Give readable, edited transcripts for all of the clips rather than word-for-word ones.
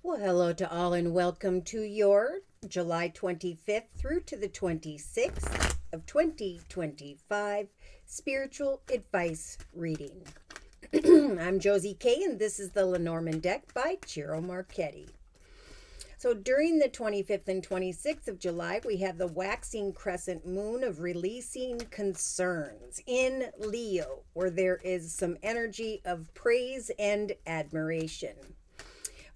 Well, hello to all and welcome to your July 25th through to the 26th of 2025 spiritual advice reading. I'm Josie K and this is the Lenormand deck by Ciro Marchetti. So during the 25th and 26th of July, we have the waxing crescent moon of releasing concerns in Leo, where there is some energy of praise and admiration.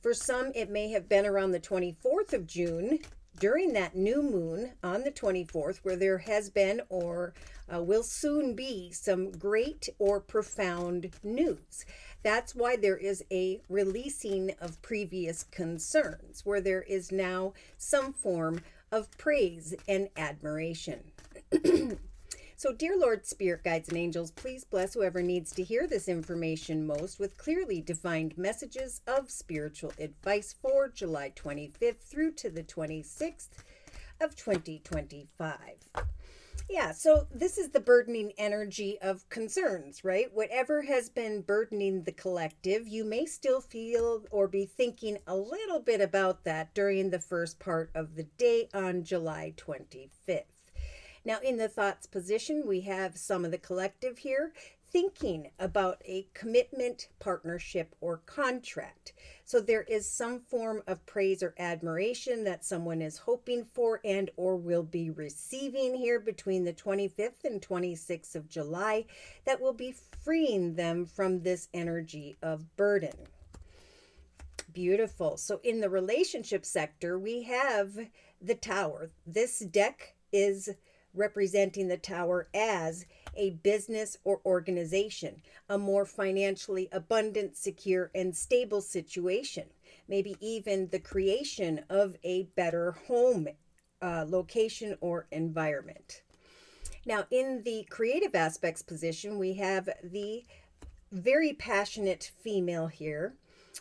For some, it may have been around the 24th of June, during that new moon on the 24th, where there has been or will soon be some great or profound news. That's why there is a releasing of previous concerns, where there is now some form of praise and admiration. So, dear Lord, Spirit Guides, and Angels, please bless whoever needs to hear this information most with clearly defined messages of spiritual advice for July 25th through to the 26th of 2025. Yeah, so this is the burdening energy of concerns, right? Whatever has been burdening the collective, you may still feel or be thinking a little bit about that during the first part of the day on July 25th. Now, in the thoughts position, we have some of the collective here thinking about a commitment, partnership, or contract. So there is some form of praise or admiration that someone is hoping for and or will be receiving here between the 25th and 26th of July that will be freeing them from this energy of burden. Beautiful. So in the relationship sector, we have the Tower. This deck is representing the Tower as a business or organization, a more financially abundant, secure, and stable situation. Maybe even the creation of a better home location or environment. Now, in the creative aspects position, we have the very passionate female here.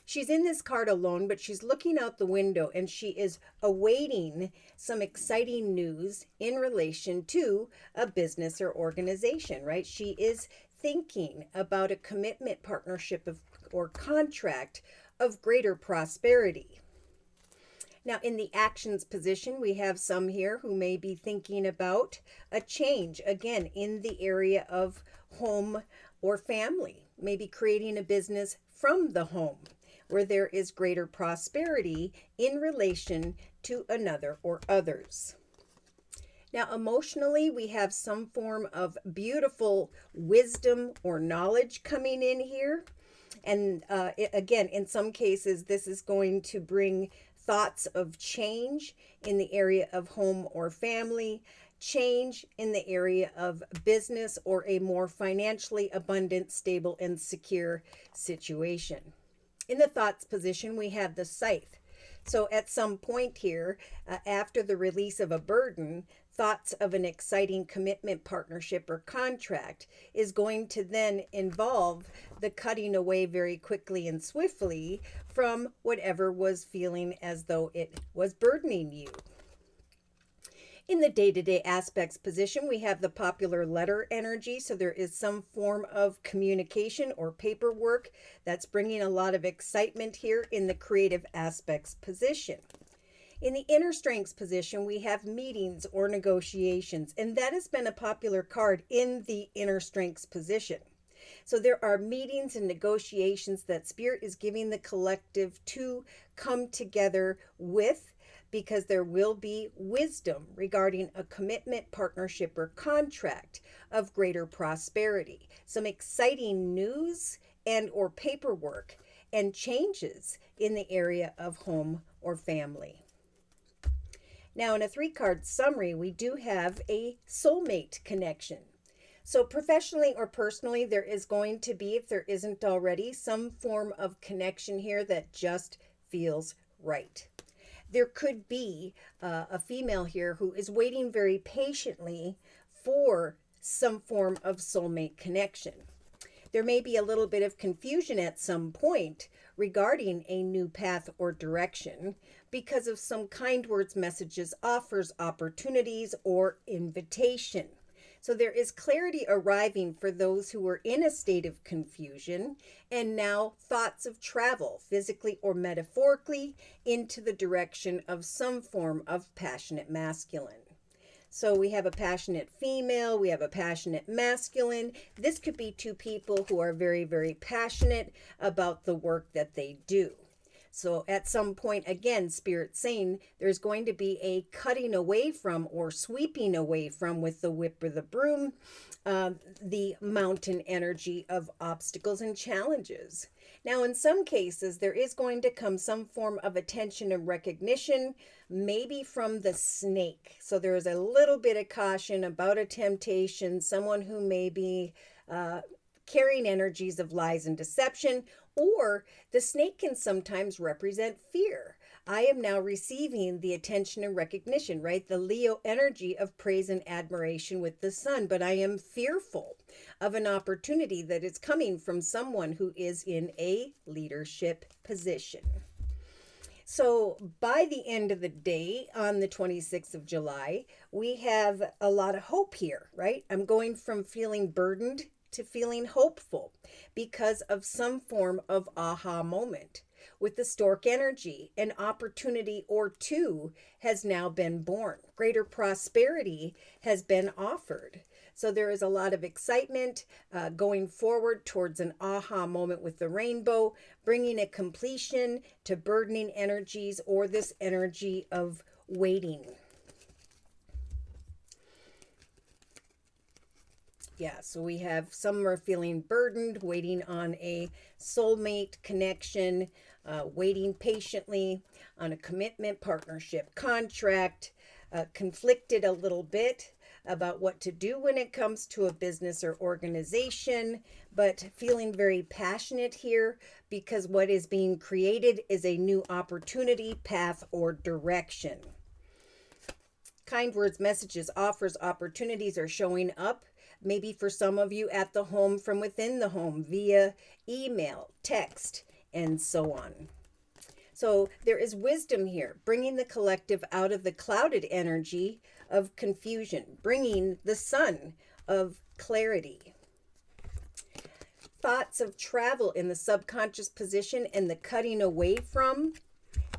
She's in this card alone, but she's looking out the window and she is awaiting some exciting news in relation to a business or organization, right? She is thinking about a commitment, partnership, or contract of greater prosperity. Now, in the actions position, we have some here who may be thinking about a change, again, in the area of home or family, maybe creating a business from the home, where there is greater prosperity in relation to another or others. Now, emotionally, we have some form of beautiful wisdom or knowledge coming in here. And again, in some cases, this is going to bring thoughts of change in the area of home or family, change in the area of business, or a more financially abundant, stable, and secure situation. In the thoughts position, we have the Scythe. So at some point here, after the release of a burden, thoughts of an exciting commitment, partnership, or contract is going to then involve the cutting away very quickly and swiftly from whatever was feeling as though it was burdening you. In the day-to-day aspects position, we have the popular letter energy. So there is some form of communication or paperwork that's bringing a lot of excitement here in the creative aspects position. In the inner strengths position, we have meetings or negotiations, and that has been a popular card in the inner strengths position. So there are meetings and negotiations that Spirit is giving the collective to come together with, because there will be wisdom regarding a commitment, partnership, or contract of greater prosperity. Some exciting news and or paperwork and changes in the area of home or family. Now, in a 3-card summary, we do have a soulmate connection. So professionally or personally, there is going to be, if there isn't already, some form of connection here that just feels right. There could be a female here who is waiting very patiently for some form of soulmate connection. There may be a little bit of confusion at some point regarding a new path or direction because of some kind words, messages, offers, opportunities, or invitation. So there is clarity arriving for those who were in a state of confusion, and now thoughts of travel, physically or metaphorically, into the direction of some form of passionate masculine. So we have a passionate female, we have a passionate masculine. This could be two people who are very, very passionate about the work that they do. So at some point, again, Spirit's saying there's going to be a cutting away from or sweeping away from, with the whip or the broom, the mountain energy of obstacles and challenges. Now, in some cases, there is going to come some form of attention and recognition, maybe from the snake. So there is a little bit of caution about a temptation, someone who may be carrying energies of lies and deception, or the snake can sometimes represent fear. I am now receiving the attention and recognition, right? The Leo energy of praise and admiration with the sun, but I am fearful of an opportunity that is coming from someone who is in a leadership position. So by the end of the day, on the 26th of July, we have a lot of hope here, right? I'm going from feeling burdened to feeling hopeful because of some form of aha moment. With the stork energy, an opportunity or two has now been born. Greater prosperity has been offered. So there is a lot of excitement going forward towards an aha moment with the rainbow, bringing a completion to burdening energies or this energy of waiting. Yeah, so we have some are feeling burdened, waiting on a soulmate connection, waiting patiently on a commitment, partnership, contract, conflicted a little bit about what to do when it comes to a business or organization, but feeling very passionate here because what is being created is a new opportunity, path, or direction. Kind words, messages, offers, opportunities are showing up. Maybe for some of you at the home, from within the home, via email, text, and so on. So there is wisdom here, bringing the collective out of the clouded energy of confusion, bringing the sun of clarity. Thoughts of travel in the subconscious position and the cutting away from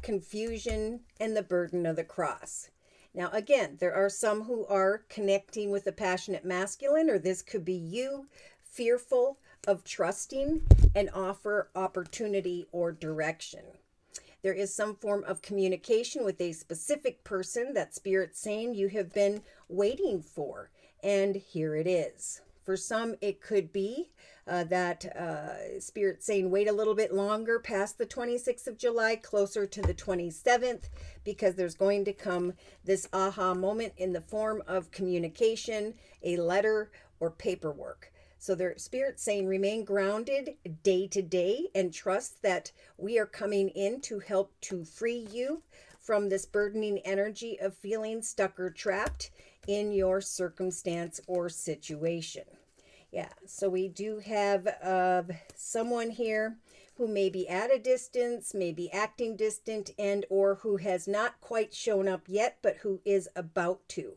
confusion and the burden of the cross. Now, again, there are some who are connecting with a passionate masculine, or this could be you, fearful of trusting and offer opportunity or direction. There is some form of communication with a specific person that Spirit's saying you have been waiting for, and here it is. For some, it could be that Spirit's saying wait a little bit longer past the 26th of July, closer to the 27th, because there's going to come this aha moment in the form of communication, a letter, or paperwork. So their Spirit's saying remain grounded day to day and trust that we are coming in to help to free you from this burdening energy of feeling stuck or trapped in your circumstance or situation. Yeah, so we do have someone here who may be at a distance, may be acting distant, and or who has not quite shown up yet, but who is about to.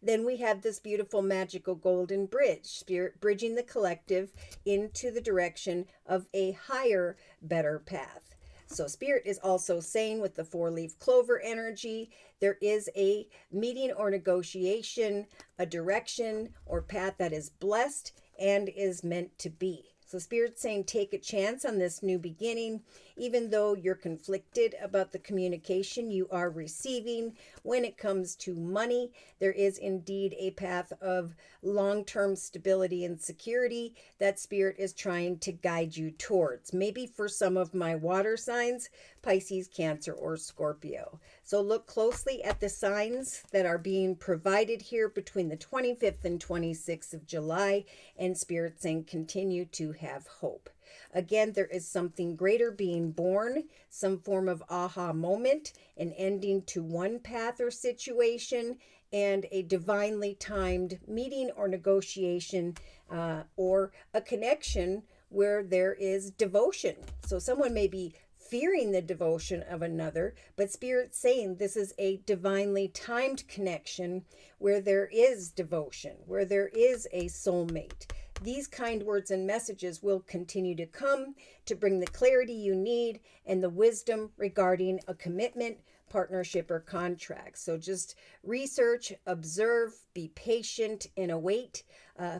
Then we have this beautiful magical golden bridge, Spirit bridging the collective into the direction of a higher, better path. So Spirit is also saying with the four-leaf clover energy, there is a meeting or negotiation, a direction or path that is blessed and is meant to be. So Spirit's saying take a chance on this new beginning, even though you're conflicted about the communication you are receiving. When it comes to money, there is indeed a path of long-term stability and security that Spirit is trying to guide you towards. Maybe for some of my water signs, Pisces, Cancer, or Scorpio. So look closely at the signs that are being provided here between the 25th and 26th of July, and Spirit saying continue to have hope. Again, there is something greater being born, some form of aha moment, an ending to one path or situation, and a divinely timed meeting or negotiation or a connection where there is devotion. So someone may be fearing the devotion of another, but Spirit's saying this is a divinely timed connection where there is devotion, where there is a soulmate. These kind words and messages will continue to come to bring the clarity you need and the wisdom regarding a commitment, partnership, or contract. So just research, observe, be patient, and await.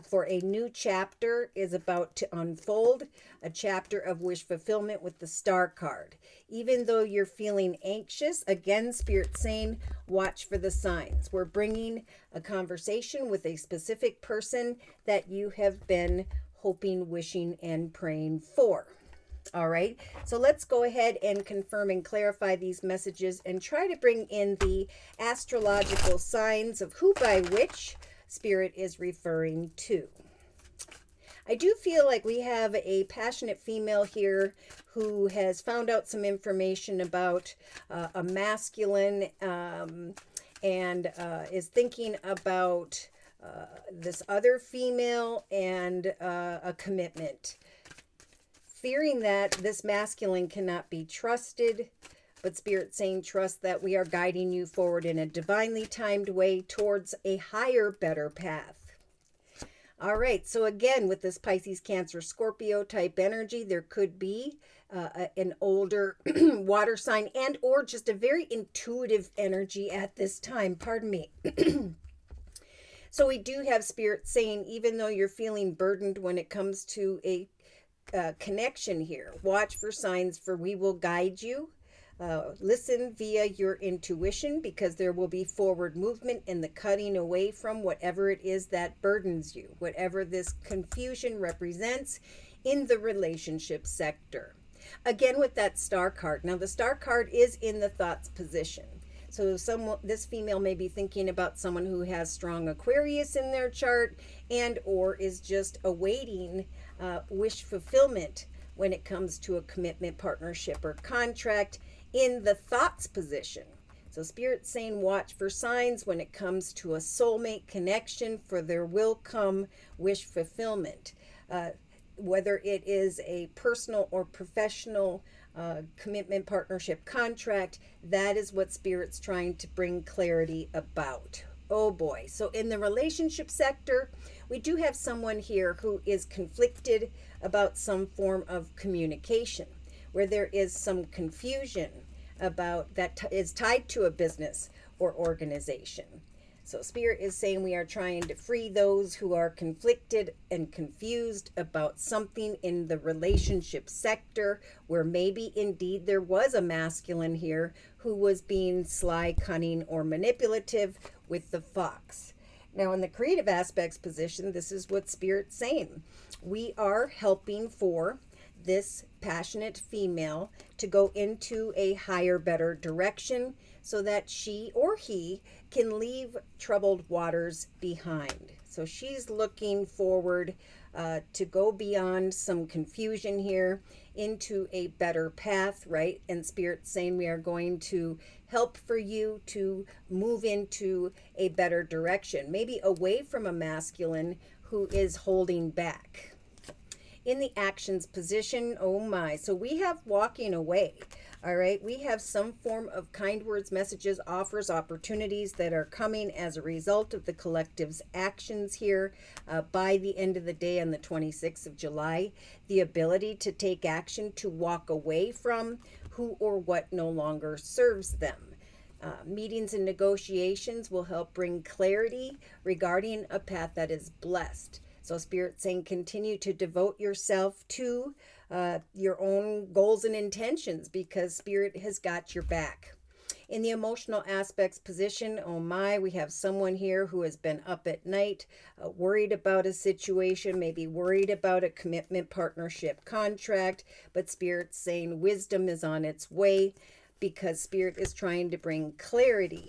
For a new chapter is about to unfold, a chapter of wish fulfillment with the Star card. Even though you're feeling anxious, again, Spirit saying, watch for the signs. We're bringing a conversation with a specific person that you have been hoping, wishing, and praying for. All right, so let's go ahead and confirm and clarify these messages and try to bring in the astrological signs of who by which Spirit is referring to. I do feel like we have a passionate female here who has found out some information about a masculine and is thinking about this other female and a commitment. Fearing that this masculine cannot be trusted, but Spirit saying trust that we are guiding you forward in a divinely timed way towards a higher, better path. All right, so again, with this Pisces, Cancer, Scorpio type energy, there could be an older water sign and or just a very intuitive energy at this time. Pardon me. So we do have Spirit saying, even though you're feeling burdened when it comes to a connection here, watch for signs, for we will guide you. Listen via your intuition, because there will be forward movement in the cutting away from whatever it is that burdens you, whatever this confusion represents in the relationship sector. Again, with that Star card. Now, the Star card is in the thoughts position. So this female may be thinking about someone who has strong Aquarius in their chart and or is just awaiting wish fulfillment when it comes to a commitment, partnership, or contract in the thoughts position. So Spirit's saying watch for signs when it comes to a soulmate connection, for there will come wish fulfillment. Whether it is a personal or professional commitment, partnership, contract, that is what Spirit's trying to bring clarity about. Oh boy. So in the relationship sector, we do have someone here who is conflicted about some form of communication, where there is some confusion about that is tied to a business or organization. So Spirit is saying we are trying to free those who are conflicted and confused about something in the relationship sector, where maybe indeed there was a masculine here who was being sly, cunning, or manipulative with the fox. Now, in the creative aspects position, this is what Spirit's saying. We are helping for this passionate female to go into a higher, better direction so that she or he can leave troubled waters behind. So she's looking forward to go beyond some confusion here into a better path, right? And Spirit's saying we are going to help for you to move into a better direction, maybe away from a masculine who is holding back. In the actions position, oh my, so we have walking away. All right, we have some form of kind words, messages, offers, opportunities that are coming as a result of the collective's actions here by the end of the day on the 26th of July. The ability to take action, to walk away from who or what no longer serves them. Meetings and negotiations will help bring clarity regarding a path that is blessed. So Spirit's saying continue to devote yourself to your own goals and intentions, because Spirit has got your back. In the emotional aspects position, oh my, we have someone here who has been up at night, worried about a situation, maybe worried about a commitment, partnership, contract, but Spirit's saying wisdom is on its way, because Spirit is trying to bring clarity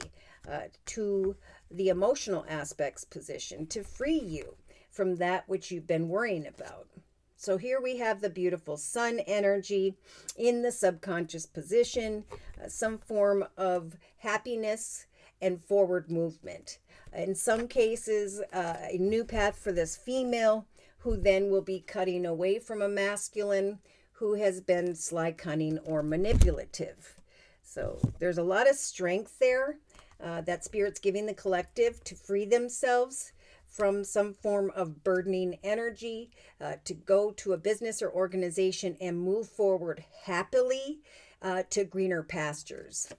to the emotional aspects position to free you from that which you've been worrying about. So here we have the beautiful sun energy in the subconscious position, some form of happiness and forward movement. In some cases, a new path for this female who then will be cutting away from a masculine who has been sly, cunning, or manipulative. So there's a lot of strength there that Spirit's giving the collective to free themselves from some form of burdening energy, to go to a business or organization and move forward happily to greener pastures.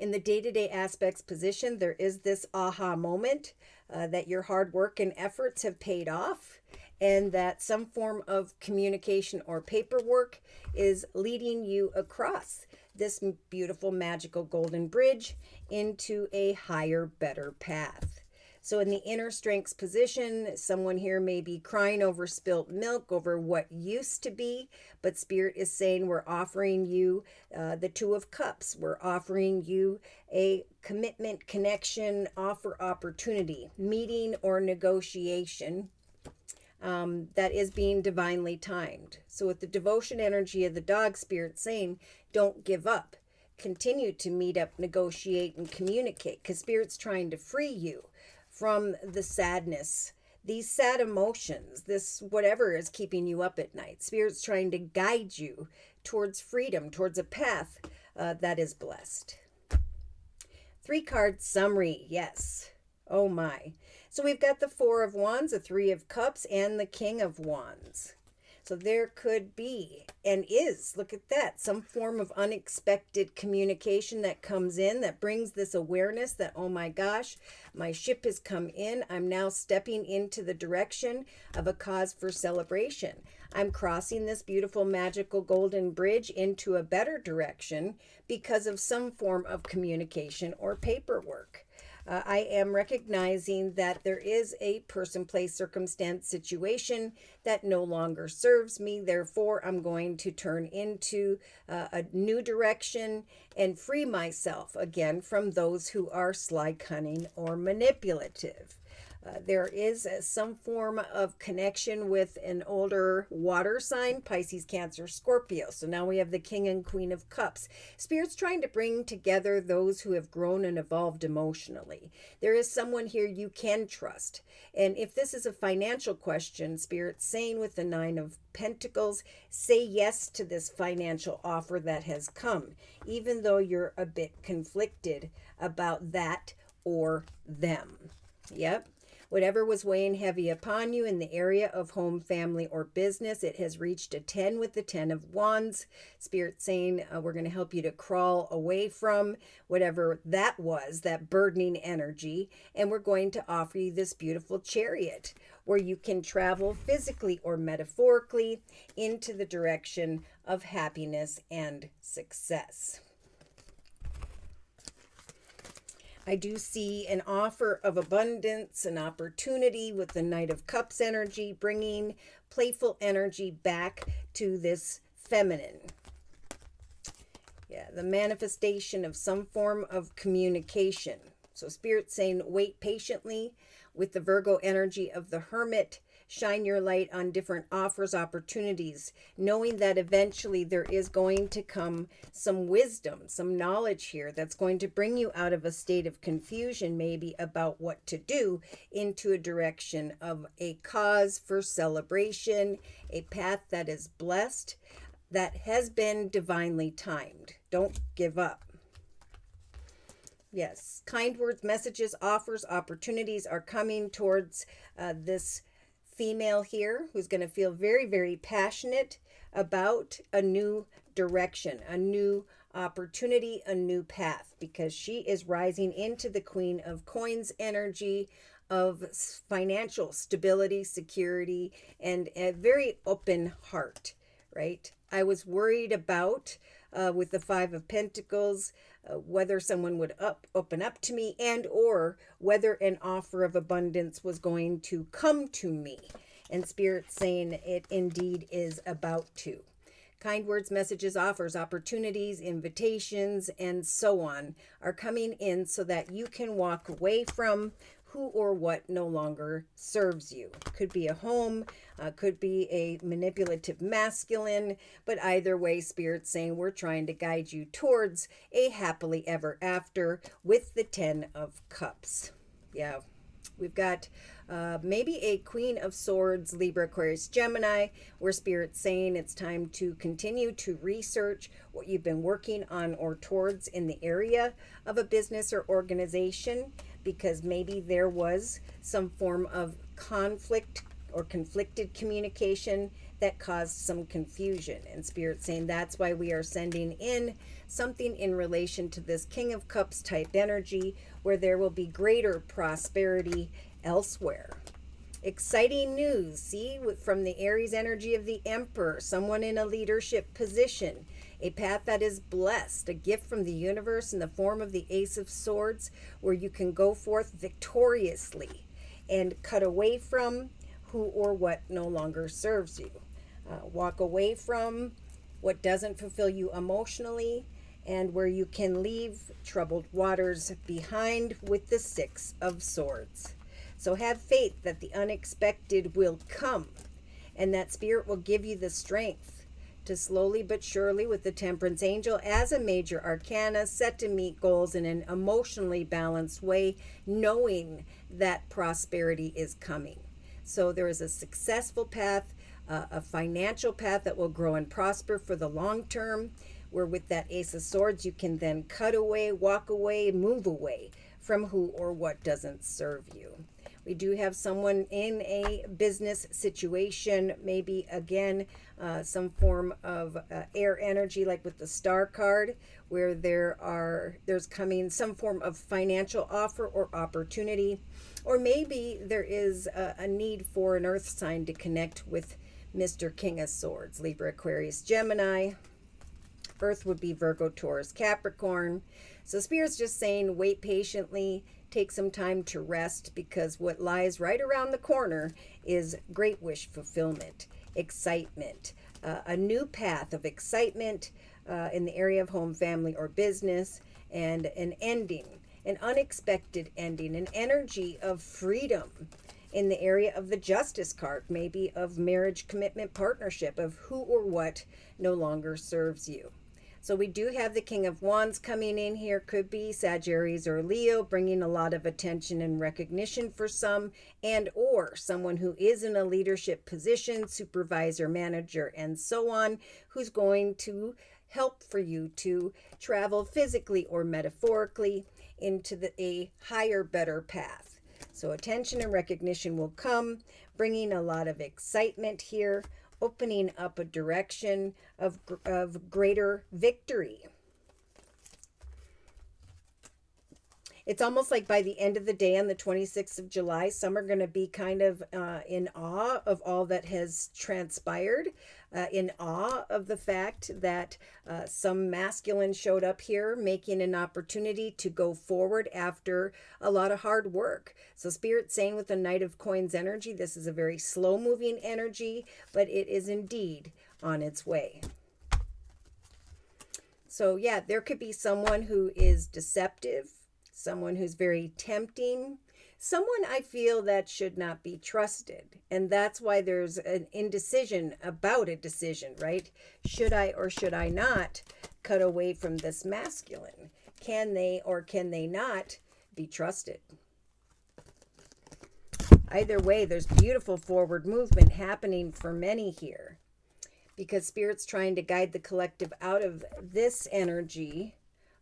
In the day-to-day aspects position, there is this aha moment that your hard work and efforts have paid off, and that some form of communication or paperwork is leading you across this beautiful, magical golden bridge into a higher, better path. So in the inner strengths position, someone here may be crying over spilt milk, over what used to be, but Spirit is saying we're offering you the Two of Cups. We're offering you a commitment, connection, offer, opportunity, meeting, or negotiation that is being divinely timed. So with the devotion energy of the dog, Spirit saying, don't give up. Continue to meet up, negotiate, and communicate, because Spirit's trying to free you from the sadness, these sad emotions, this whatever is keeping you up at night. Spirit's trying to guide you towards freedom, towards a path that is blessed. 3-card summary, yes. Oh my. So we've got the Four of Wands, the Three of Cups, and the King of Wands. So there could be, and is, look at that, some form of unexpected communication that comes in that brings this awareness that, oh my gosh, my ship has come in. I'm now stepping into the direction of a cause for celebration. I'm crossing this beautiful, magical golden bridge into a better direction because of some form of communication or paperwork. I am recognizing that there is a person, place, circumstance, situation that no longer serves me. Therefore, I'm going to turn into a new direction and free myself again from those who are sly, cunning, or manipulative. There is some form of connection with an older water sign, Pisces, Cancer, Scorpio. So now we have the King and Queen of Cups. Spirit's trying to bring together those who have grown and evolved emotionally. There is someone here you can trust. And if this is a financial question, Spirit's saying with the Nine of Pentacles, say yes to this financial offer that has come, even though you're a bit conflicted about that or them. Yep. Whatever was weighing heavy upon you in the area of home, family, or business, it has reached a 10 with the 10 of Wands. Spirit saying we're going to help you to crawl away from whatever that was, that burdening energy. And we're going to offer you this beautiful Chariot where you can travel physically or metaphorically into the direction of happiness and success. I do see an offer of abundance, an opportunity with the Knight of Cups energy, bringing playful energy back to this feminine. Yeah, the manifestation of some form of communication. So Spirit saying, wait patiently with the Virgo energy of the Hermit. Shine your light on different offers, opportunities, knowing that eventually there is going to come some wisdom, some knowledge here that's going to bring you out of a state of confusion, maybe about what to do, into a direction of a cause for celebration, a path that is blessed, that has been divinely timed. Don't give up. Yes, kind words, messages, offers, opportunities are coming towards this female here who's going to feel very, very passionate about a new direction, a new opportunity, a new path, because she is rising into the Queen of Coins energy of financial stability, security, and a very open heart, right? I was worried about with the Five of Pentacles, whether someone would open up to me, and or whether an offer of abundance was going to come to me. And Spirit saying it indeed is about to. Kind words, messages, offers, opportunities, invitations, and so on are coming in so that you can walk away from who or what no longer serves you. Could be a home, could be a manipulative masculine, but either way, Spirit's saying we're trying to guide you towards a happily ever after with the 10 of Cups. Yeah. We've got maybe a Queen of Swords, Libra, Aquarius, Gemini, where Spirit's saying it's time to continue to research what you've been working on or towards in the area of a business or organization, because maybe there was some form of conflict or conflicted communication that caused some confusion. And Spirit saying that's why we are sending in something in relation to this King of Cups type energy, where there will be greater prosperity elsewhere. Exciting news, see, from the Aries energy of the Emperor, someone in a leadership position, a path that is blessed, a gift from the universe in the form of the Ace of Swords, where you can go forth victoriously and cut away from who or what no longer serves you. Walk away from what doesn't fulfill you emotionally, and where you can leave troubled waters behind with the Six of Swords. So have faith that the unexpected will come, and that Spirit will give you the strength to slowly but surely, with the Temperance Angel as a major arcana, set to meet goals in an emotionally balanced way, knowing that prosperity is coming. So there is a successful path, a financial path that will grow and prosper for the long term, where with that Ace of Swords, you can then cut away, walk away, move away from who or what doesn't serve you. We do have someone in a business situation, maybe again, some form of air energy, like with the Star card, where there's coming some form of financial offer or opportunity, or maybe there is a need for an earth sign to connect with Mr. King of Swords, Libra, Aquarius, Gemini. Earth would be Virgo, Taurus, Capricorn. So Spirit's just saying, wait patiently, take some time to rest, because what lies right around the corner is great wish fulfillment, excitement, a new path of excitement in the area of home, family, or business, and an ending, an unexpected ending, an energy of freedom in the area of the Justice card, maybe of marriage, commitment, partnership, of who or what no longer serves you. So we do have the King of Wands coming in here. Could be Sagittarius or Leo, bringing a lot of attention and recognition for some, and or someone who is in a leadership position, supervisor, manager, and so on, who's going to help for you to travel physically or metaphorically into a higher, better path. So attention and recognition will come, bringing a lot of excitement here, opening up a direction of greater victory. It's almost like by the end of the day on the 26th of July, some are going to be kind of in awe of all that has transpired, in awe of the fact that some masculine showed up here, making an opportunity to go forward after a lot of hard work. So Spirit's saying with the Knight of Coins energy, this is a very slow moving energy, but it is indeed on its way. So yeah, there could be someone who is deceptive, someone who's very tempting, someone I feel that should not be trusted. And that's why there's an indecision about a decision, right? Should I or should I not cut away from this masculine? Can they or can they not be trusted? Either way, there's beautiful forward movement happening for many here, because Spirit's trying to guide the collective out of this energy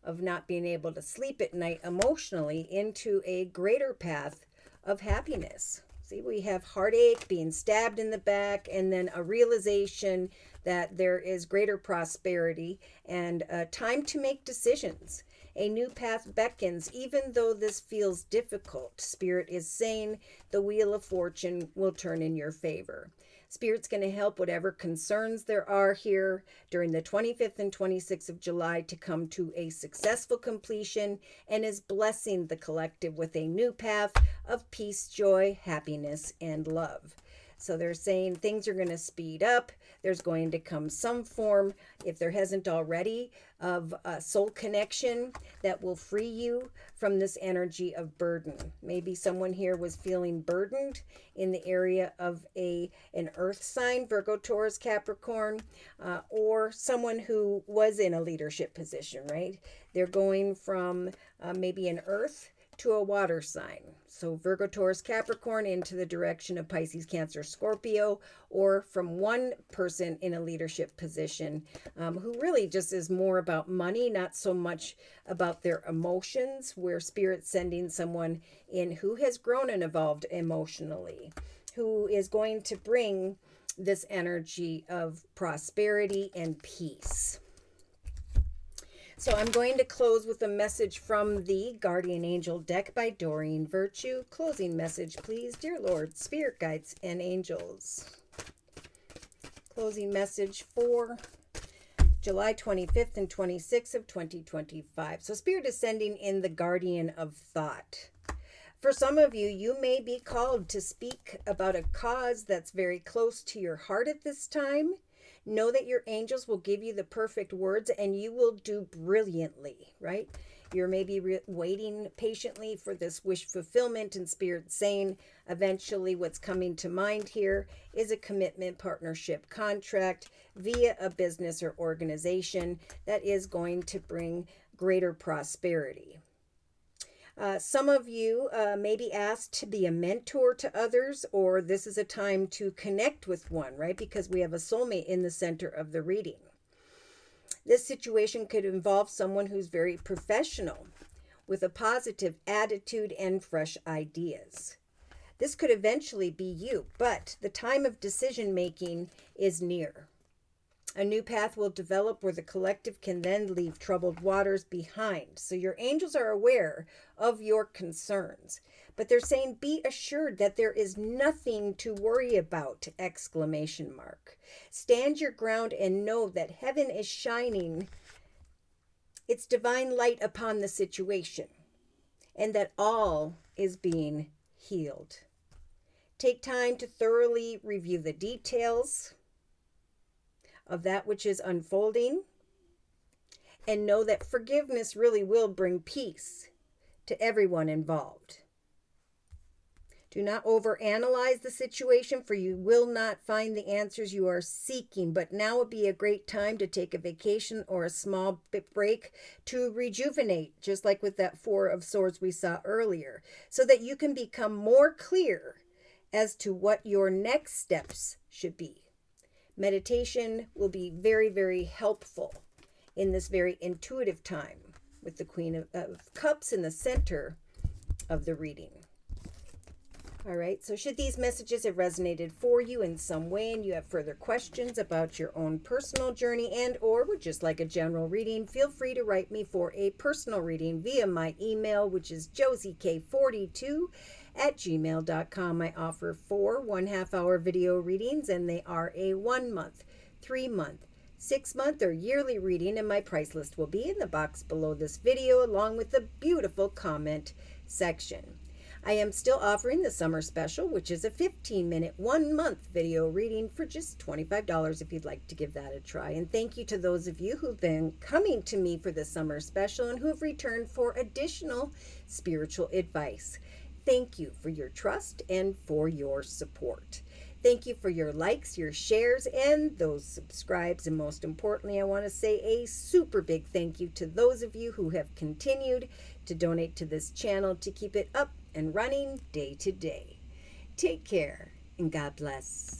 of not being able to sleep at night emotionally into a greater path of happiness. See, we have heartache, being stabbed in the back, and then a realization that there is greater prosperity and time to make decisions. A new path beckons, even though this feels difficult. Spirit is saying the wheel of fortune will turn in your favor. Spirit's going to help whatever concerns there are here during the 25th and 26th of July to come to a successful completion, and is blessing the collective with a new path of peace, joy, happiness, and love. So they're saying things are going to speed up. There's going to come some form, if there hasn't already, of a soul connection that will free you from this energy of burden. Maybe someone here was feeling burdened in the area of an earth sign, Virgo, Taurus, Capricorn, or someone who was in a leadership position, right? They're going from maybe an earth to a water sign. So Virgo, Taurus, Capricorn into the direction of Pisces, Cancer, Scorpio, or from one person in a leadership position who really just is more about money, not so much about their emotions, where Spirit's sending someone in who has grown and evolved emotionally, who is going to bring this energy of prosperity and peace. So I'm going to close with a message from the Guardian Angel deck by Doreen Virtue. Closing message, please. Dear Lord, Spirit Guides, and Angels. Closing message for July 25th and 26th of 2025. So Spirit is sending in the Guardian of Thought. For some of you, you may be called to speak about a cause that's very close to your heart at this time. Know that your angels will give you the perfect words and you will do brilliantly, right? You're maybe waiting patiently for this wish fulfillment, and Spirit saying eventually what's coming to mind here is a commitment, partnership, contract via a business or organization that is going to bring greater prosperity. Some of you may be asked to be a mentor to others, or this is a time to connect with one, right? Because we have a soulmate in the center of the reading. This situation could involve someone who's very professional with a positive attitude and fresh ideas. This could eventually be you, but the time of decision making is near. A new path will develop where the collective can then leave troubled waters behind. So your angels are aware of your concerns, but they're saying be assured that there is nothing to worry about, exclamation mark. Stand your ground and know that heaven is shining its divine light upon the situation and that all is being healed. Take time to thoroughly review the details of that which is unfolding, and know that forgiveness really will bring peace to everyone involved. Do not overanalyze the situation, for you will not find the answers you are seeking, but now would be a great time to take a vacation or a small break to rejuvenate, just like with that Four of Swords we saw earlier, so that you can become more clear as to what your next steps should be. Meditation will be very, very helpful in this very intuitive time with the Queen of Cups in the center of the reading. All right, so should these messages have resonated for you in some way and you have further questions about your own personal journey and or would just like a general reading, feel free to write me for a personal reading via my email, which is JosieK42@gmail.com. I offer 4 1/2-hour video readings, and they are a 1 month, 3 month, 6 month, or yearly reading, and my price list will be in the box below this video along with the beautiful comment section. I am still offering the summer special, which is a 15-minute, 1-month video reading for just $25 if you'd like to give that a try. And thank you to those of you who've been coming to me for the summer special and who have returned for additional spiritual advice. Thank you for your trust and for your support. Thank you for your likes, your shares, and those subscribes. And most importantly, I want to say a super big thank you to those of you who have continued to donate to this channel to keep it up and running day to day. Take care and God bless.